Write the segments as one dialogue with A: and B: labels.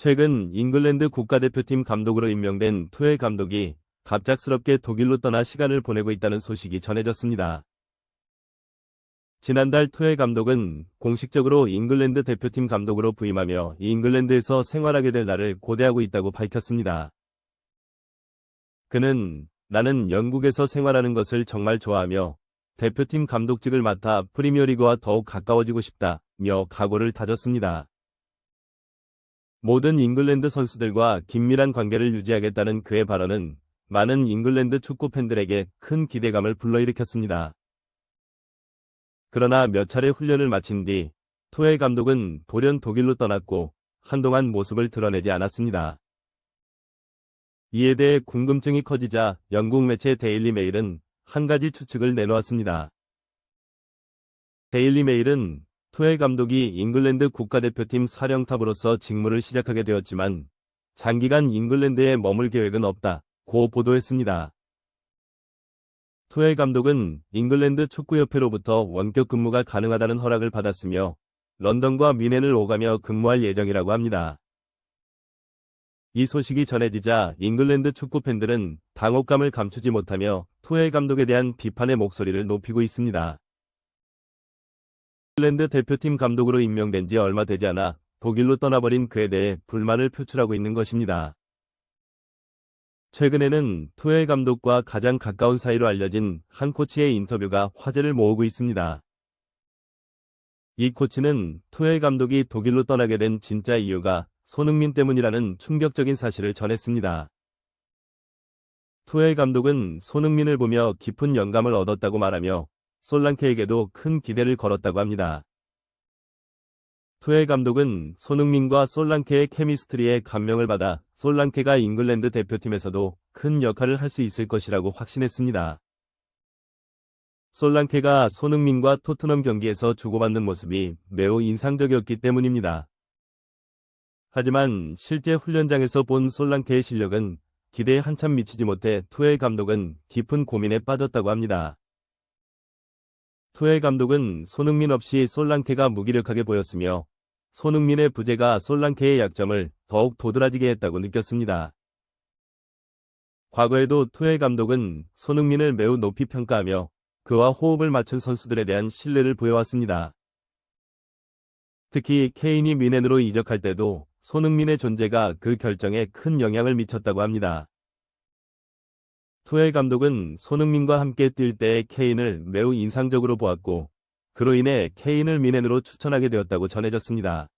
A: 최근 잉글랜드 국가대표팀 감독으로 임명된 투엘 감독이 갑작스럽게 독일로 떠나 시간을 보내고 있다는 소식이 전해졌습니다. 지난달 투엘 감독은 공식적으로 잉글랜드 대표팀 감독으로 부임하며 잉글랜드에서 생활하게 될 날을 고대하고 있다고 밝혔습니다. 그는 "나는 영국에서 생활하는 것을 정말 좋아하며 대표팀 감독직을 맡아 프리미어리그와 더욱 가까워지고 싶다며 각오를 다졌습니다. 모든 잉글랜드 선수들과 긴밀한 관계를 유지하겠다는 그의 발언은 많은 잉글랜드 축구 팬들에게 큰 기대감을 불러일으켰습니다. 그러나 몇 차례 훈련을 마친 뒤 투엘 감독은 돌연 독일로 떠났고 한동안 모습을 드러내지 않았습니다. 이에 대해 궁금증이 커지자 영국 매체 데일리 메일은 한 가지 추측을 내놓았습니다. 데일리 메일은 투엘 감독이 잉글랜드 국가대표팀 사령탑으로서 직무를 시작하게 되었지만 장기간 잉글랜드에 머물 계획은 없다고 보도했습니다. 투엘 감독은 잉글랜드 축구협회로부터 원격 근무가 가능하다는 허락을 받았으며 런던과 뮌헨을 오가며 근무할 예정이라고 합니다. 이 소식이 전해지자 잉글랜드 축구 팬들은 당혹감을 감추지 못하며 투엘 감독에 대한 비판의 목소리를 높이고 있습니다. 잉글랜드 대표팀 감독으로 임명된 지 얼마 되지 않아 독일로 떠나버린 그에 대해 불만을 표출하고 있는 것입니다. 최근에는 투엘 감독과 가장 가까운 사이로 알려진 한 코치의 인터뷰가 화제를 모으고 있습니다. 이 코치는 투엘 감독이 독일로 떠나게 된 진짜 이유가 손흥민 때문이라는 충격적인 사실을 전했습니다. 투엘 감독은 손흥민을 보며 깊은 영감을 얻었다고 말하며 솔랑케에게도 큰 기대를 걸었다고 합니다. 투엘 감독은 손흥민과 솔랑케의 케미스트리에 감명을 받아 솔랑케가 잉글랜드 대표팀에서도 큰 역할을 할 수 있을 것이라고 확신했습니다. 솔랑케가 손흥민과 토트넘 경기에서 주고받는 모습이 매우 인상적이었기 때문입니다. 하지만 실제 훈련장에서 본 솔랑케의 실력은 기대에 한참 미치지 못해 투엘 감독은 깊은 고민에 빠졌다고 합니다. 투엘 감독은 손흥민 없이 솔랑케가 무기력하게 보였으며 손흥민의 부재가 솔랑케의 약점을 더욱 도드라지게 했다고 느꼈습니다. 과거에도 투엘 감독은 손흥민을 매우 높이 평가하며 그와 호흡을 맞춘 선수들에 대한 신뢰를 보여왔습니다. 특히 케인이 뮌헨으로 이적할 때도 손흥민의 존재가 그 결정에 큰 영향을 미쳤다고 합니다. 투엘 감독은 손흥민과 함께 뛸 때의 케인을 매우 인상적으로 보았고 그로 인해 케인을 뮌헨으로 추천하게 되었다고 전해졌습니다.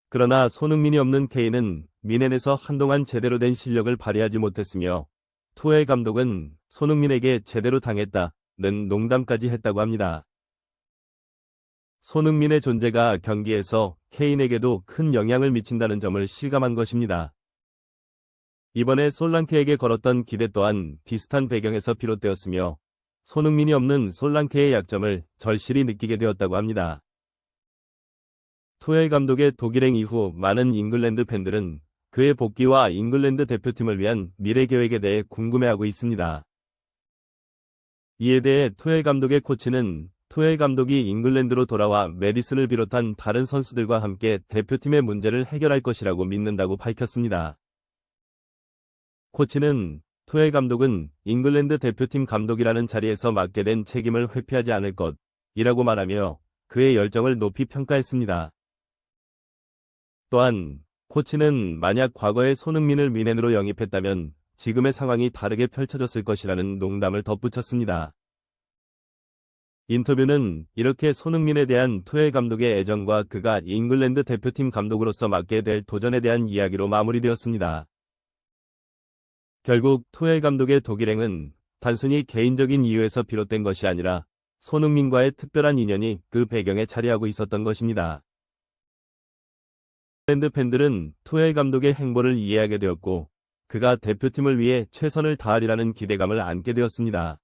A: 그러나 손흥민이 없는 케인은 뮌헨에서 한동안 제대로 된 실력을 발휘하지 못했으며 투엘 감독은 손흥민에게 제대로 당했다는 농담까지 했다고 합니다. 손흥민의 존재가 경기에서 케인에게도 큰 영향을 미친다는 점을 실감한 것입니다. 이번에 솔랑케에게 걸었던 기대 또한 비슷한 배경에서 비롯되었으며 손흥민이 없는 솔랑케의 약점을 절실히 느끼게 되었다고 합니다. 투엘 감독의 독일행 이후 많은 잉글랜드 팬들은 그의 복귀와 잉글랜드 대표팀을 위한 미래 계획에 대해 궁금해하고 있습니다. 이에 대해 투엘 감독의 코치는 투엘 감독이 잉글랜드로 돌아와 메디슨을 비롯한 다른 선수들과 함께 대표팀의 문제를 해결할 것이라고 믿는다고 밝혔습니다. 코치는 투엘 감독은 잉글랜드 대표팀 감독이라는 자리에서 맡게 된 책임을 회피하지 않을 것이라고 말하며 그의 열정을 높이 평가했습니다. 또한 코치는 만약 과거에 손흥민을 뮌헨으로 영입했다면 지금의 상황이 다르게 펼쳐졌을 것이라는 농담을 덧붙였습니다. 인터뷰는 이렇게 손흥민에 대한 투엘 감독의 애정과 그가 잉글랜드 대표팀 감독으로서 맡게 될 도전에 대한 이야기로 마무리되었습니다. 결국 투엘 감독의 독일행은 단순히 개인적인 이유에서 비롯된 것이 아니라 손흥민과의 특별한 인연이 그 배경에 자리하고 있었던 것입니다. 잉글랜드 팬들은 투엘 감독의 행보를 이해하게 되었고 그가 대표팀을 위해 최선을 다하리라는 기대감을 안게 되었습니다.